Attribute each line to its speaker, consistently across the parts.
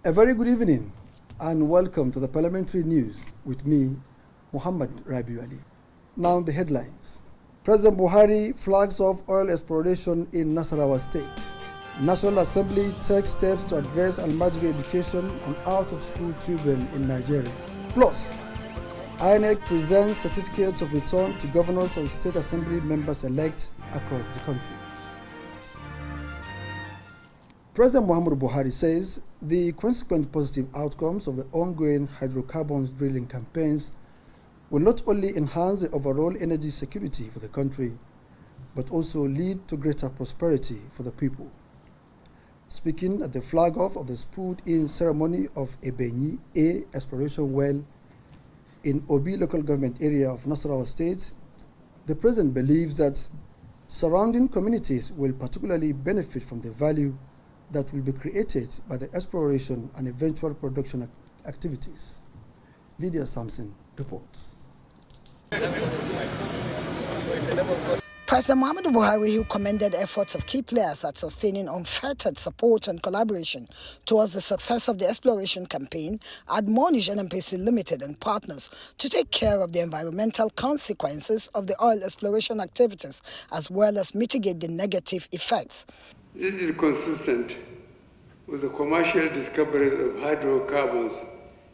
Speaker 1: A very good evening and welcome to the Parliamentary News with me, Muhammad Rabiu Ali. Now the headlines. President Buhari flags off oil exploration in Nasarawa State. National Assembly takes steps to address Almajiri education and out-of-school children in Nigeria. Plus, INEC presents certificates of return to governors and state assembly members-elect across the country. President Muhammadu Buhari says the consequent positive outcomes of the ongoing hydrocarbons drilling campaigns will not only enhance the overall energy security for the country, but also lead to greater prosperity for the people. Speaking at the flag-off of the spooled-in ceremony of Ebenyi A exploration well in Obi local government area of Nasarawa State, the president believes that surrounding communities will particularly benefit from the value that will be created by the exploration and eventual production activities. Lydia Sampson reports.
Speaker 2: President Muhammadu Buhari, who commended efforts of key players at sustaining unfettered support and collaboration towards the success of the exploration campaign, admonished NNPC Limited and partners to take care of the environmental consequences of the oil exploration activities as well as mitigate the negative effects.
Speaker 3: This is consistent with the commercial discoveries of hydrocarbons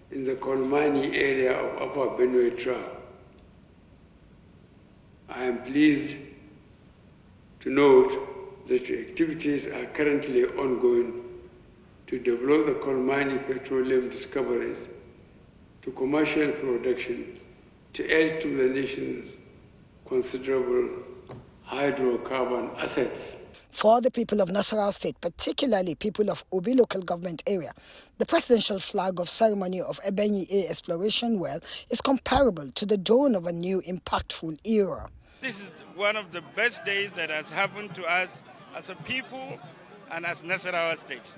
Speaker 3: in the Kolmani area of Upper Benue Tract. I am pleased to note that activities are currently ongoing to develop the Kolmani petroleum discoveries to commercial production to add to the nation's considerable hydrocarbon assets.
Speaker 2: For the people of Nasarawa State, particularly people of Obi local government area, the presidential flag-off ceremony of Ebenyi A exploration well is comparable to the dawn of a new impactful era.
Speaker 4: This is one of the best days that has happened to us as a people and as Nasarawa State.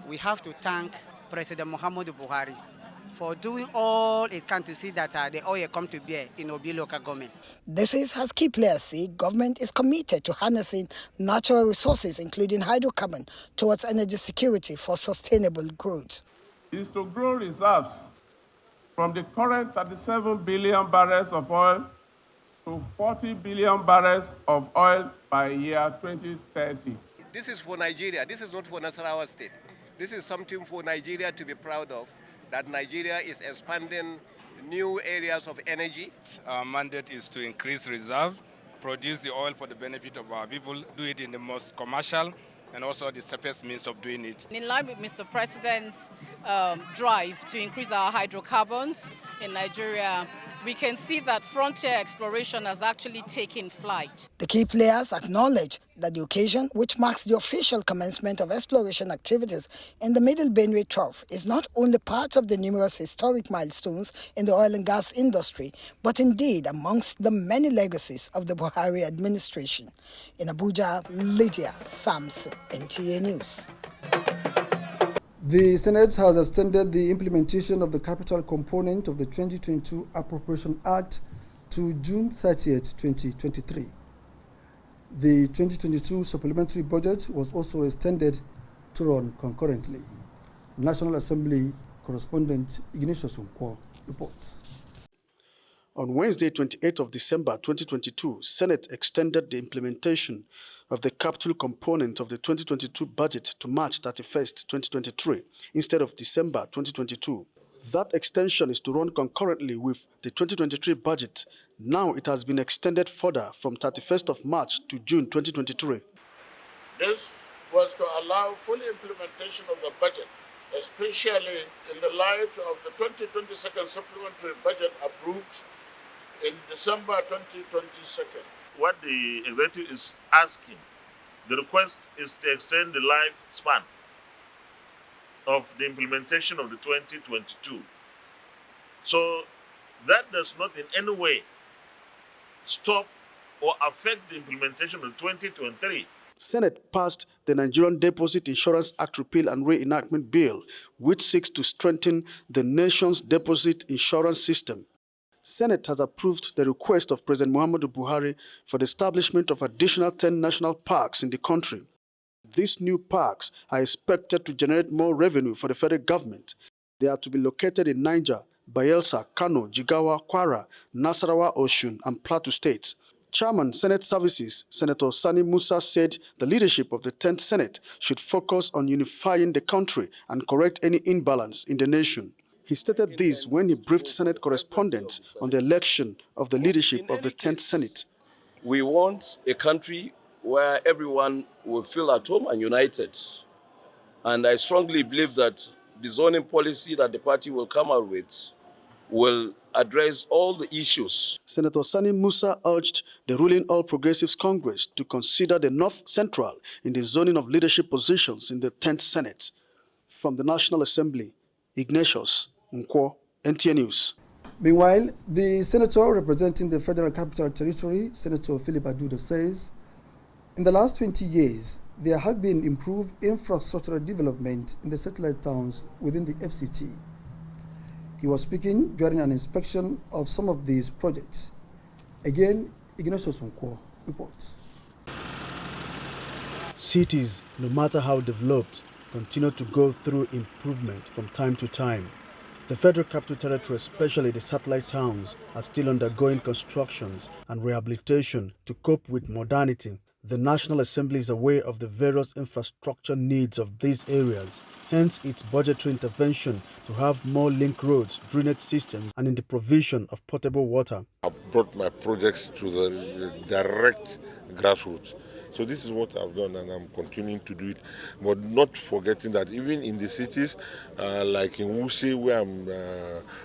Speaker 5: We have to thank President Muhammadu Buhari for doing all it can to see that the oil come to bear in Obi local government.
Speaker 2: This is, as key players say, government is committed to harnessing natural resources, including hydrocarbon, towards energy security for sustainable growth.
Speaker 6: Is to grow reserves from the current 37 billion barrels of oil to 40 billion barrels of oil by year 2030.
Speaker 7: This is for Nigeria. This is not for Nasarawa State. This is something for Nigeria to be proud of, that Nigeria is expanding new areas of energy.
Speaker 4: Our mandate is to increase reserve, produce the oil for the benefit of our people, do it in the most commercial and also the safest means of doing it.
Speaker 8: In line with Mr. President's drive to increase our hydrocarbons in Nigeria, we can see that frontier exploration has actually taken flight.
Speaker 2: The key players acknowledge that the occasion, which marks the official commencement of exploration activities in the Middle Benue Trough, is not only part of the numerous historic milestones in the oil and gas industry, but indeed amongst the many legacies of the Buhari administration. In Abuja, Lydia Sampson, NTA News.
Speaker 1: The Senate has extended the implementation of the capital component of the 2022 Appropriation Act to June 30th, 2023. The 2022 supplementary budget was also extended to run concurrently. National Assembly correspondent Ignatius Nkwo reports.
Speaker 9: On Wednesday, 28th of December 2022, Senate extended the implementation of the capital component of the 2022 budget to March 31st, 2023, instead of December 2022. That extension is to run concurrently with the 2023 budget. Now it has been extended further from 31st of March to June 2023.
Speaker 10: This was to allow full implementation of the budget, especially in the light of the 2022 supplementary budget approved in December 2022.
Speaker 11: What the executive is asking, the request is to extend the lifespan of the implementation of the 2022. So that does not in any way stop or affect the implementation of 2023.
Speaker 9: Senate passed the Nigerian Deposit Insurance Act Repeal and Reenactment Bill, which seeks to strengthen the nation's deposit insurance system. Senate has approved the request of President Muhammadu Buhari for the establishment of additional 10 national parks in the country. These new parks are expected to generate more revenue for the federal government. They are to be located in Niger, Bayelsa, Kano, Jigawa, Kwara, Nasarawa, Osun, and Plateau states. Chairman, Senate Services, Senator Sani Musa said the leadership of the 10th Senate should focus on unifying the country and correct any imbalance in the nation. He stated this when he briefed Senate correspondents on the election of the leadership of the 10th Senate.
Speaker 12: We want a country where everyone will feel at home and united. And I strongly believe that the zoning policy that the party will come out with will address all the issues.
Speaker 9: Senator Sani Musa urged the ruling All Progressives Congress to consider the North Central in the zoning of leadership positions in the 10th Senate. From the National Assembly, Ignatius Nkwo, NTA News.
Speaker 1: Meanwhile, the senator representing the Federal Capital Territory, Senator Philip Aduda, says in the last 20 years, there have been improved infrastructural development in the satellite towns within the FCT. He was speaking during an inspection of some of these projects. Again, Ignatius Nkwo reports.
Speaker 9: Cities, no matter how developed, continue to go through improvement from time to time. The Federal Capital Territory, especially the satellite towns, are still undergoing constructions and rehabilitation to cope with modernity. The National Assembly is aware of the various infrastructure needs of these areas, hence its budgetary intervention to have more link roads, drainage systems, and in the provision of potable water.
Speaker 13: I brought my projects to the direct grassroots. So this is what I've done, and I'm continuing to do it, but not forgetting that even in the cities, like in Wuse, where I'm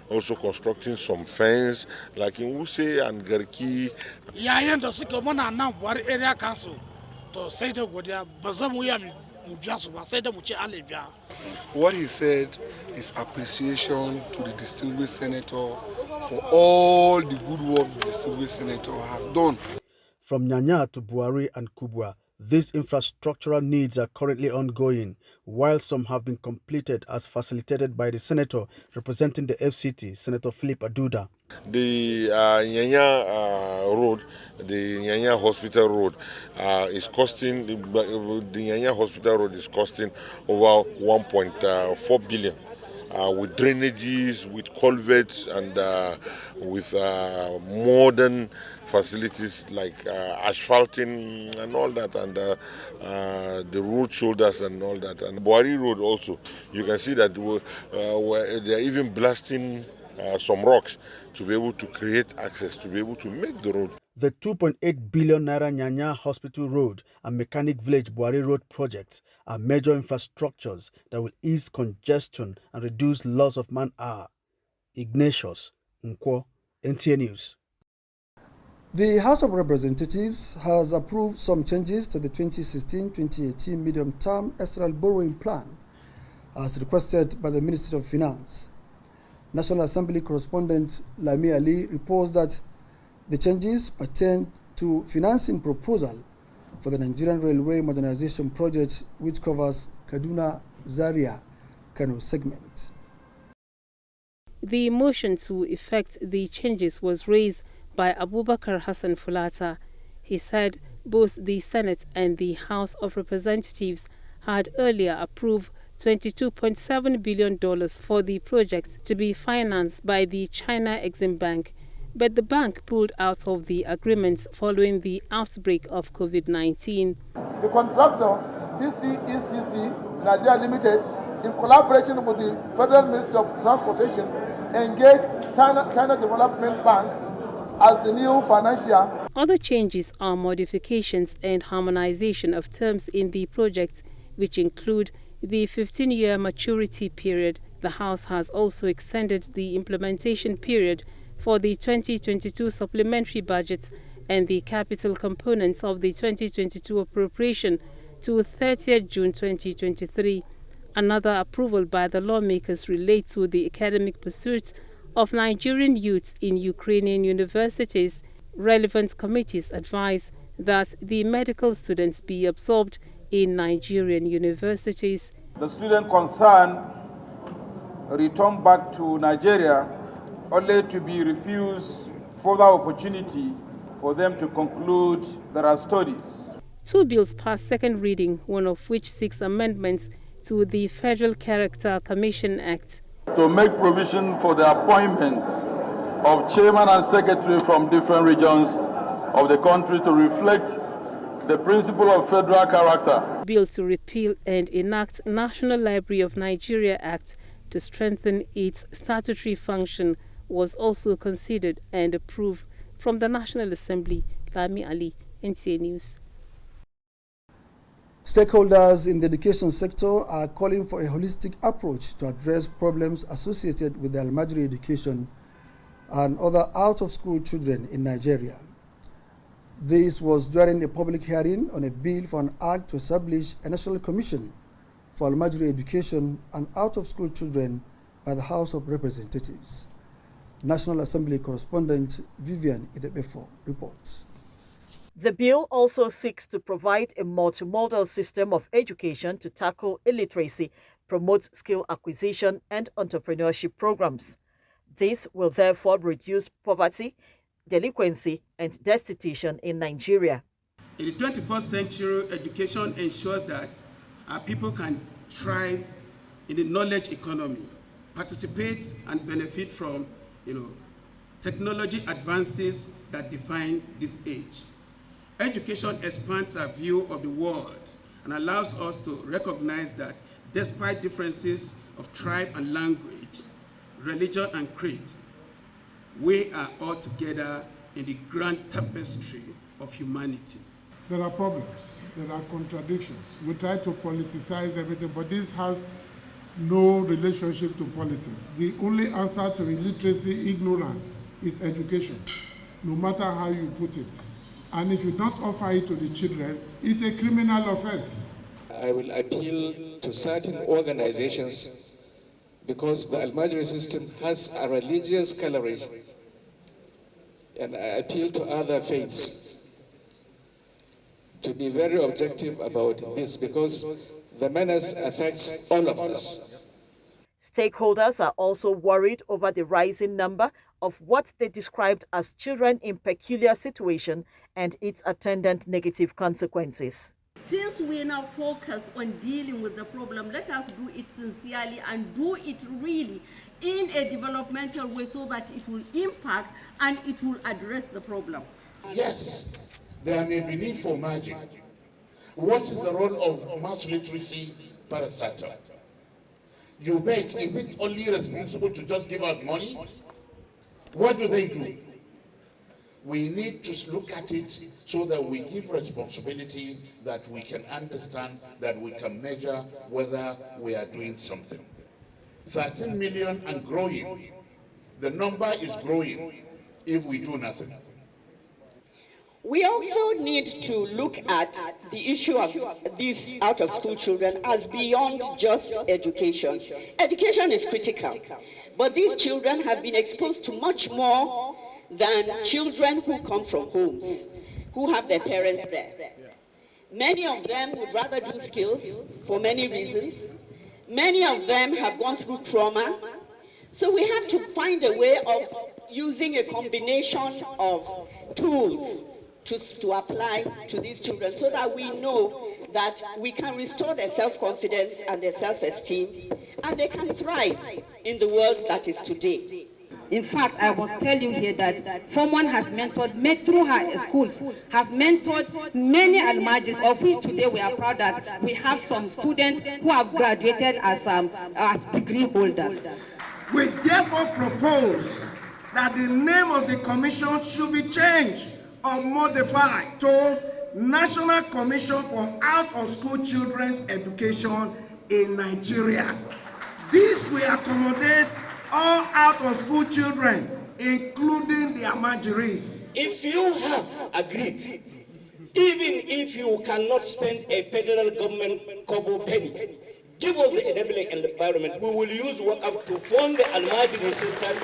Speaker 13: also constructing some fence, like in Wuse and Garki.
Speaker 14: Area Council to say the what he said is appreciation to the distinguished senator for all the good work the distinguished senator has done.
Speaker 9: From Nyanya to Buhari and Kubwa, these infrastructural needs are currently ongoing, while some have been completed as facilitated by the senator representing the FCT, Senator Philip Aduda.
Speaker 13: The Nyanya road, the Nyanya Hospital Road is costing, the Nyanya Hospital Road is costing over 1.4 billion. With drainages, with culverts, and with modern facilities like asphalting and all that, and the road shoulders and all that. And Buhari Road also, you can see that they are even blasting some rocks to be able to create access, to be able to make the road.
Speaker 9: The 2.8 billion naira Nyanya Hospital Road and Mechanic Village Buhari Road projects are major infrastructures that will ease congestion and reduce loss of man-hour. Ignatius Nkwo, NTA News.
Speaker 1: The House of Representatives has approved some changes to the 2016-2018 medium-term external borrowing plan as requested by the Ministry of Finance. National Assembly correspondent Lami Ali reports that the changes pertain to financing proposal for the Nigerian Railway Modernization Project, which covers Kaduna-Zaria-Kano segment.
Speaker 15: The motion to effect the changes was raised by Abubakar Hassan Fulata. He said both the Senate and the House of Representatives had earlier approved $22.7 billion for the project to be financed by the China Exim Bank, but the bank pulled out of the agreements following the outbreak of COVID-19.
Speaker 16: The contractor, CCECC Nigeria Limited, in collaboration with the Federal Ministry of Transportation, engaged China Development Bank as the new financier.
Speaker 15: Other changes are modifications and harmonization of terms in the project, which include the 15-year maturity period. The House has also extended the implementation period for the 2022 supplementary budget and the capital components of the 2022 appropriation to 30th June 2023. Another approval by the lawmakers relates to the academic pursuits of Nigerian youths in Ukrainian universities. Relevant committees advise that the medical students be absorbed in Nigerian universities.
Speaker 16: The student concerned returned back to Nigeria only to be refused further opportunity for them to conclude their studies.
Speaker 15: 2 bills passed second reading, one of which seeks amendments to the Federal Character Commission Act.
Speaker 17: To make provision for the appointments of chairman and secretary from different regions of the country to reflect the principle of federal character.
Speaker 15: Bill to repeal and enact National Library of Nigeria Act to strengthen its statutory function was also considered and approved from the National Assembly. Lami Ali, NTA News.
Speaker 1: Stakeholders in the education sector are calling for a holistic approach to address problems associated with the Almajiri education and other out-of-school children in Nigeria. This was during a public hearing on a bill for an act to establish a national commission for Almajiri education and out-of-school children by the House of Representatives. National Assembly correspondent Vivian Idebefo reports.
Speaker 18: The bill also seeks to provide a multimodal system of education to tackle illiteracy, promote skill acquisition, and entrepreneurship programs. This will therefore reduce poverty, delinquency, and destitution in Nigeria.
Speaker 19: In the 21st century, education ensures that our people can thrive in the knowledge economy, participate and benefit from technology advances that define this age. Education expands our view of the world and allows us to recognize that despite differences of tribe and language, religion and creed, we are all together in the grand tapestry of humanity.
Speaker 20: There are problems, there are contradictions. We try to politicize everything, but this has no relationship to politics. The only answer to illiteracy, ignorance, is education, no matter how you put it. And if you don't offer it to the children, it's a criminal offense.
Speaker 21: I will appeal to certain organizations because the Almajiri system has a religious coloring. And I appeal to other faiths to be very objective about this because the menace affects all of us.
Speaker 18: Stakeholders are also worried over the rising number of what they described as children in peculiar situation and its attendant negative consequences.
Speaker 22: Since we now focus on dealing with the problem, let us do it sincerely and do it really in a developmental way so that it will impact and it will address the problem.
Speaker 10: Yes, there may be need for margin. What is the role of mass literacy parastatal? You beg, is it only responsible to just give out money? What do they do? We need to look at it so that we give responsibility, that we can understand, that we can measure whether we are doing something. 13 million and growing. The number is growing if we do nothing.
Speaker 23: We also need to look at the issue of these out-of-school children as beyond just education. Education is critical, but these children have been exposed to much more than children who come from homes, who have their parents there. Many of them would rather do skills for many reasons. Many of them have gone through trauma. So we have to find a way of using a combination of tools to apply to these children so that we know that we can restore their self-confidence and their self-esteem and they can thrive in the world that is today.
Speaker 24: In fact, I was telling you here that Form 1 has mentored, through her schools, have mentored many Almajis, of which today we are proud that we have some students who have graduated as degree holders.
Speaker 25: We therefore propose that the name of the commission should be changed or modified to National Commission for Out-of-School Children's Education in Nigeria. This will accommodate all out-of-school children, including the Almajiris.
Speaker 26: If you have agreed, even if you cannot spend a federal government kobo penny, give us the enabling environment. We will use WACAF to fund the Almajiri system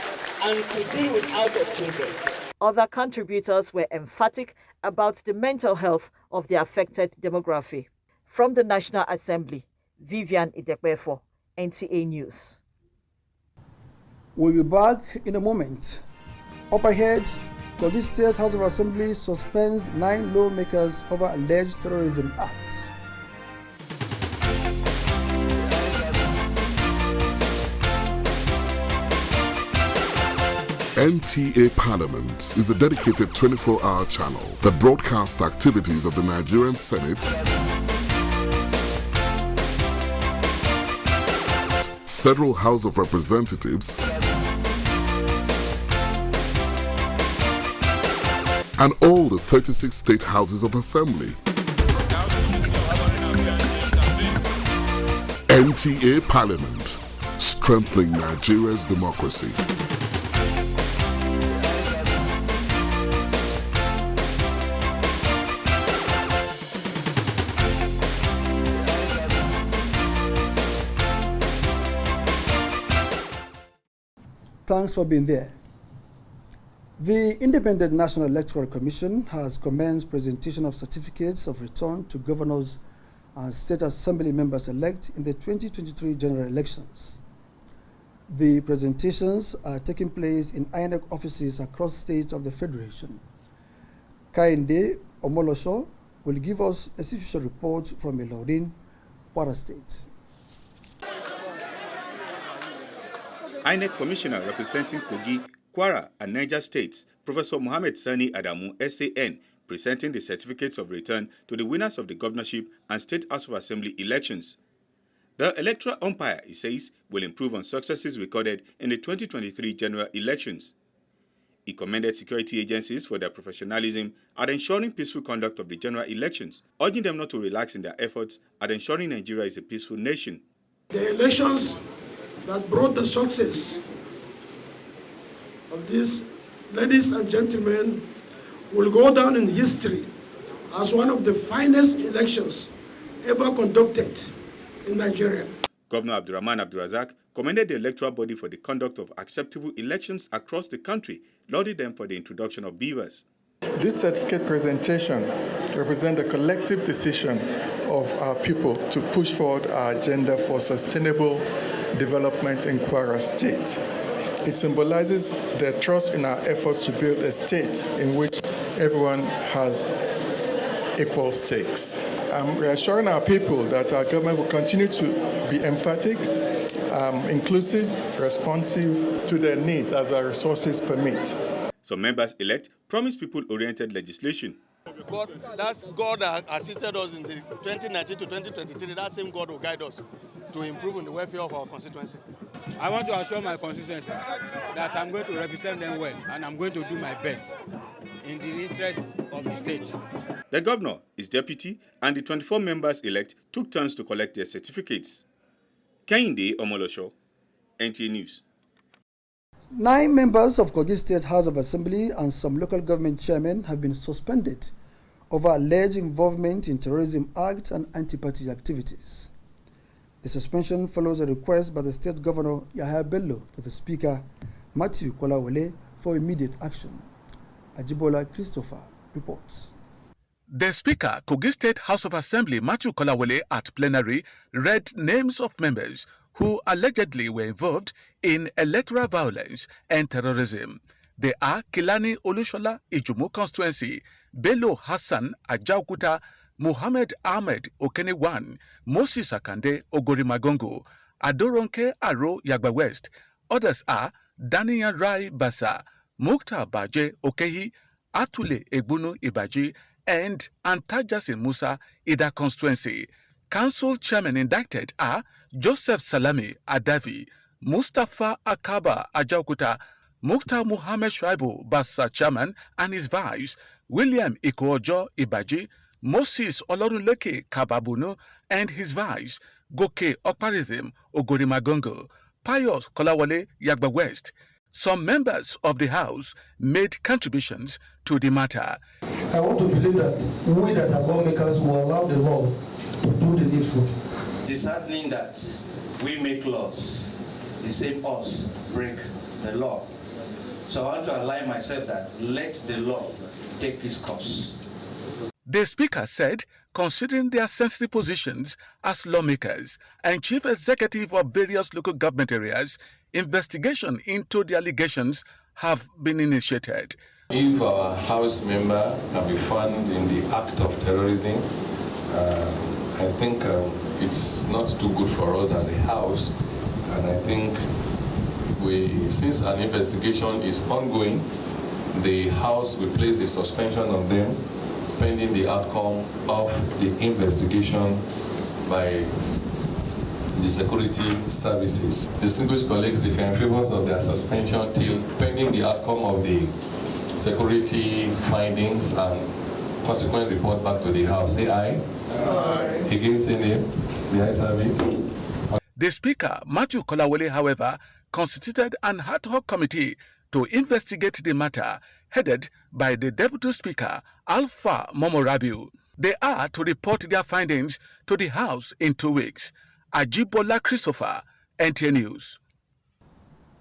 Speaker 26: and to deal with out-of-children.
Speaker 18: Other contributors were emphatic about the mental health of the affected demography. From the National Assembly, Vivian Idekbefo, NTA News.
Speaker 1: We'll be back in a moment. Up ahead, Kogi State House of Assembly suspends 9 lawmakers over alleged terrorism acts.
Speaker 3: NTA Parliament is a dedicated 24-hour channel that broadcasts the activities of the Nigerian Senate, Federal House of Representatives, and all the 36 state houses of assembly. NTA Parliament, strengthening Nigeria's democracy.
Speaker 1: Thanks for being there. The Independent National Electoral Commission has commenced presentation of certificates of return to governors and state assembly members-elect in the 2023 general elections. The presentations are taking place in INEC offices across states of the Federation. Kainde Omolosho will give us a official report from Ilorin, Kwara State.
Speaker 4: INEC Commissioner representing Kogi, Kwara, and Niger States, Professor Mohammed Sani Adamu, SAN, presenting the certificates of return to the winners of the governorship and State House of Assembly elections. The electoral umpire, he says, will improve on successes recorded in the 2023 general elections. He commended security agencies for their professionalism at ensuring peaceful conduct of the general elections, urging them not to relax in their efforts at ensuring Nigeria is a peaceful nation.
Speaker 25: The elections that brought the success of these ladies and gentlemen will go down in history as one of the finest elections ever conducted in Nigeria.
Speaker 4: Governor Abdurrahman Abdurazak commended the electoral body for the conduct of acceptable elections across the country, lauding them for the introduction of beavers.
Speaker 5: This certificate presentation represents the collective decision of our people to push forward our agenda for sustainable development in Kwara State. It symbolizes their trust in our efforts to build a state in which everyone has equal stakes. I'm reassuring our people that our government will continue to be emphatic, inclusive, responsive to their needs as our resources permit.
Speaker 4: Some members-elect promised people-oriented legislation.
Speaker 6: That's God that assisted us in the 2019 to 2023. That same God will guide us to improve on the welfare of our constituency.
Speaker 7: I want to assure my constituency that I'm going to represent them well and I'm going to do my best in the interest of the state.
Speaker 4: The governor, his deputy, and the 24 members-elect took turns to collect their certificates. Kainde Omolosho, NTA News.
Speaker 1: 9 members of Kogi State House of Assembly and some local government chairmen have been suspended over alleged involvement in Terrorism Act and anti-party activities. The suspension follows a request by the State Governor Yahya Bello to the Speaker Matthew Kolawole for immediate action. Ajibola Christopher reports.
Speaker 8: The Speaker, Kogi State House of Assembly Matthew Kolawole at plenary read names of members who allegedly were involved in electoral violence and terrorism. They are Kilani Olushola Ijumu constituency, Bello Hassan Ajaukuta, Muhammad Ahmed Okenewan, Moses Akande Ogorimagongo, Adoronke Aro Yagba West. Others are Daniel Rai Basa, Mukhtar Baje Okehi, Atule Egbunu Ibaji, and Antajasin Musa Ida constituency. Council chairmen indicted are Joseph Salami Adavi, Mustafa Akaba Ajaukuta, Mukhtar Muhammad Shuaibu Bassa chairman and his vice, William Ikoojo Ibaji, Moses Olorunleke Kababunu and his vice, Goke Okparizim Ogorimagongo, Pius Kolawole Yagba West. Some members of the House made contributions to the matter.
Speaker 27: I want to believe that we that are lawmakers will allow the law to do the needful.
Speaker 28: Disheartening that we make laws, the same us break the law. So I want to align myself that let the law take its course.
Speaker 8: The Speaker said, considering their sensitive positions as lawmakers and chief executive of various local government areas, investigation into the allegations have been initiated.
Speaker 2: If our House member can be found in the act of terrorism, I think it's not too good for us as a House, and I think since an investigation is ongoing, the House will place a suspension on them pending the outcome of the investigation by the security services. Distinguished colleagues, if you are in favor of their suspension till pending the outcome of the security findings and consequent report back to the House, say aye. Aye. Against any, the ayes have it.
Speaker 8: The Speaker, Matthew Kolawole, however, constituted an ad hoc committee to investigate the matter, headed by the Deputy Speaker, Alpha Momorabiu. They are to report their findings to the House in 2 weeks. Ajibola Christopher, NTA News.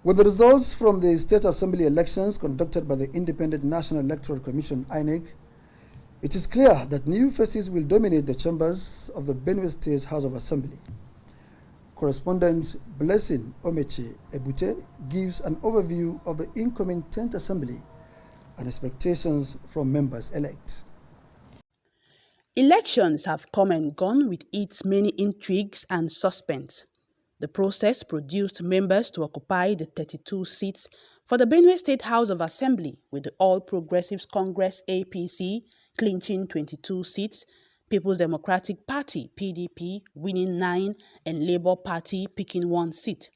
Speaker 1: With the results from the State Assembly elections conducted by the Independent National Electoral Commission, INEC, it is clear that new faces will dominate the chambers of the Benue State House of Assembly. Correspondent Blessing Omeche Ebute gives an overview of the incoming 10th Assembly and expectations from members-elect.
Speaker 9: Elections have come and gone with its many intrigues and suspense. The process produced members to occupy the 32 seats for the Benue State House of Assembly, with the All Progressives Congress APC clinching 22 seats, People's Democratic Party PDP winning 9, and Labour Party picking 1 seat.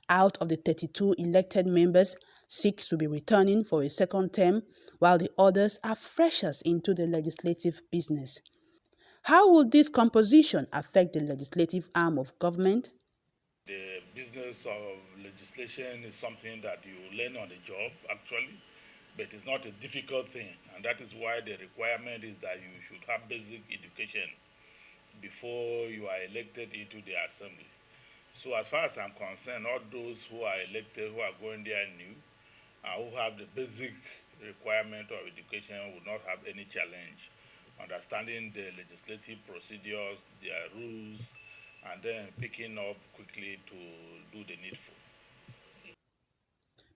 Speaker 9: Out of the 32 elected members, 6 will be returning for a second term, while the others are freshers into the legislative business. How will this composition affect the legislative arm of government?
Speaker 10: The business of legislation is something that you learn on the job, actually, but it's not a difficult thing, and that is why the requirement is that you should have basic education before you are elected into the assembly. So as far as I'm concerned, all those who are elected, who are going there new, who have the basic requirement of education will not have any challenge understanding the legislative procedures, their rules, and then picking up quickly to do the needful.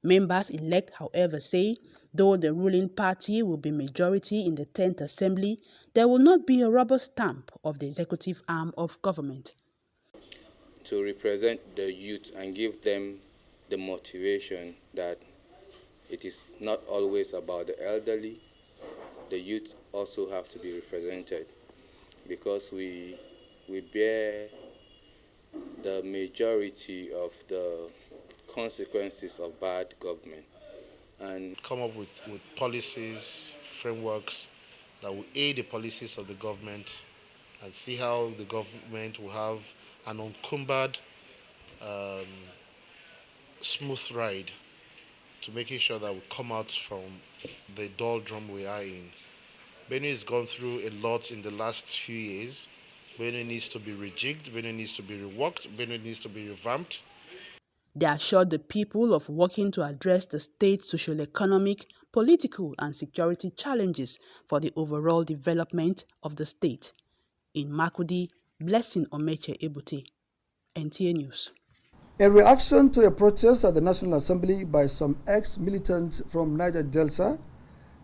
Speaker 9: Members-elect, however, say though the ruling party will be majority in the 10th Assembly, there will not be a rubber stamp of the executive arm of government.
Speaker 11: To represent the youth and give them the motivation that it is not always about the elderly, the youth also have to be represented, because we bear the majority of the consequences of bad government, and
Speaker 12: come up with policies, frameworks that will aid the policies of the government, and see how the government will have an unencumbered, smooth ride to making sure that we come out from the doldrum we are in. Benue has gone through a lot in the last few years. Benue needs to be rejigged, Benue needs to be reworked, Benue needs to be revamped.
Speaker 9: They assured the people of working to address the state's socio-economic, political and security challenges for the overall development of the state. In Makudi, Blessing Omeche Ebute, NTA News.
Speaker 1: A reaction to a protest at the National Assembly by some ex-militants from Niger Delta,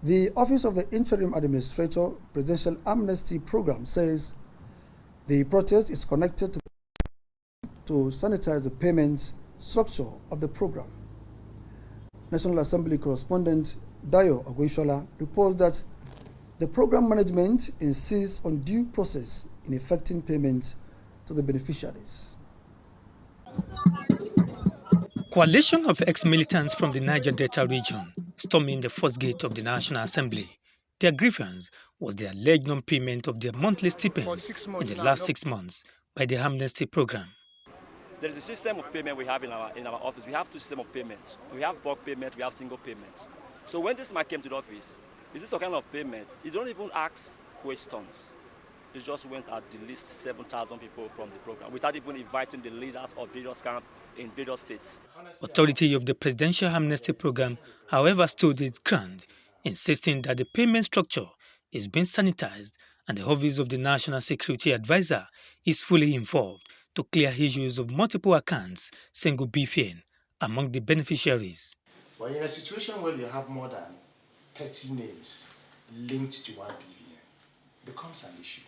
Speaker 1: the Office of the Interim Administrator Presidential Amnesty Program says the protest is connected to sanitize the payment structure of the program. National Assembly correspondent Dayo Ogunshola reports that the program management insists on due process in effecting payments to the beneficiaries.
Speaker 13: Coalition of ex-militants from the Niger Delta region storming the first gate of the National Assembly. Their grievance was the alleged non-payment of their monthly stipend in the last 6 months by the Amnesty Program.
Speaker 14: There is a system of payment we have in our office. We have 2 systems of payment. We have bulk payment, we have single payment. So when this man came to the office, is this a kind of payment? He don't even ask questions. He just went and delisted 7,000 people from the program without even inviting the leaders of various camps in various states.
Speaker 13: Authority of the Presidential Amnesty Program, however, stood its ground, insisting that the payment structure is being sanitized and the Office of the National Security Advisor is fully involved to clear issues of multiple accounts, single BVN, among the beneficiaries.
Speaker 16: But in a situation where you have more than
Speaker 15: 30 names linked to one BVN becomes an issue.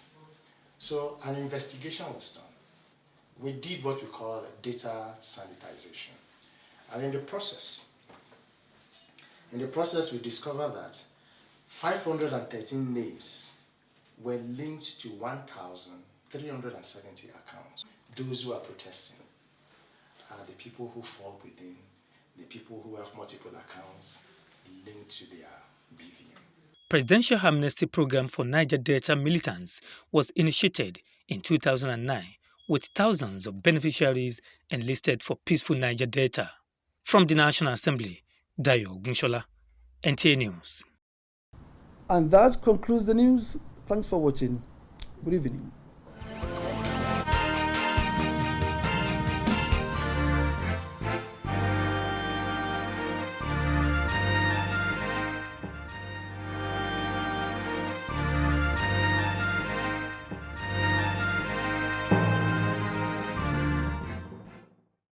Speaker 15: So an investigation was done. We did what we call data sanitization. And in the process, we discovered that 513 names were linked to 1,370 accounts. Those who are protesting are the people who fall within the people who have multiple accounts linked to their BVN.
Speaker 13: Presidential Amnesty Program for Niger Delta militants was initiated in 2009 with thousands of beneficiaries enlisted for peaceful Niger Delta. From the National Assembly, Dayo Gunshola, NTA News.
Speaker 1: And that concludes the news. Thanks for watching. Good evening.